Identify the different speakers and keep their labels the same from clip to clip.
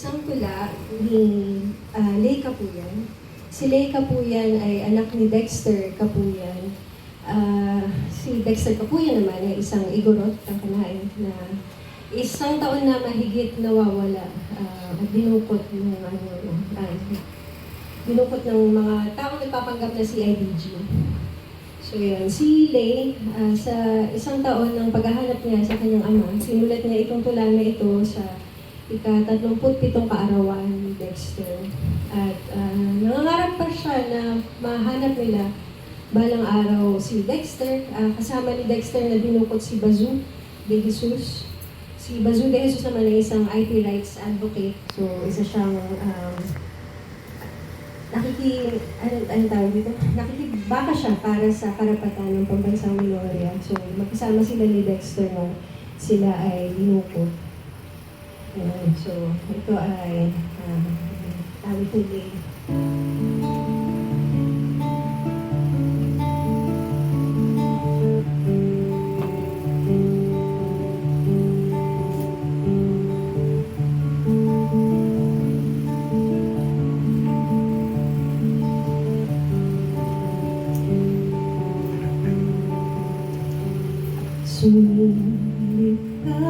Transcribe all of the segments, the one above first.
Speaker 1: Isang tula ni Lay Capuyan. Si Lay Capuyan ay anak ni Dexter Capuyan. Si Dexter Capuyan naman ay isang igorot ang kanain na isang taon na mahigit nawawala at dinukot dinukot ng mga taong nagpapanggap na CIDG. So yun, si Lay, sa isang taon ng paghahanap niya sa kanyang ama, sinulat niya itong tula na ito sa ika-37 kaarawan ni Dexter. At nangangarap pa siya na mahanap nila balang araw si Dexter. Kasama ni Dexter na dinukot si Bazu de Jesus. Si Bazu de Jesus naman ay isang IP rights advocate. So isa siyang nakikibaka siya para sa karapatan ng pambansang minorya. So magkasama sila ni Dexter na sila ay dinukot. So ito ay tawag ni Lay. Sumilit ka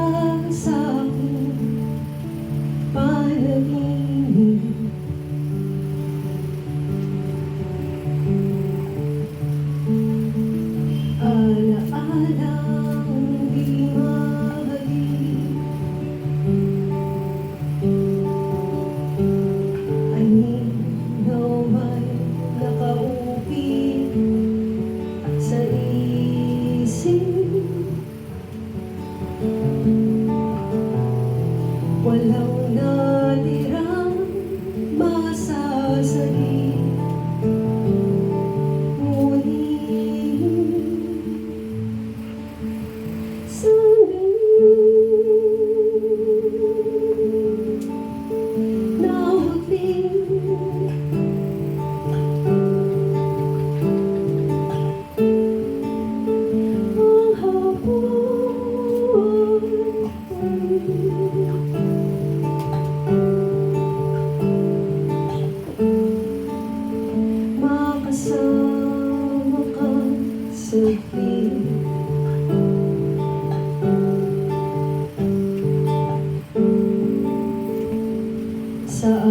Speaker 1: sa aking panaginip, ala-alang di mahalik, aninaw may nakaupit sa isip. Walang natirang masasagi, ngunit sa'yo nawagling ang hapon. Makasama ka sa piling, sa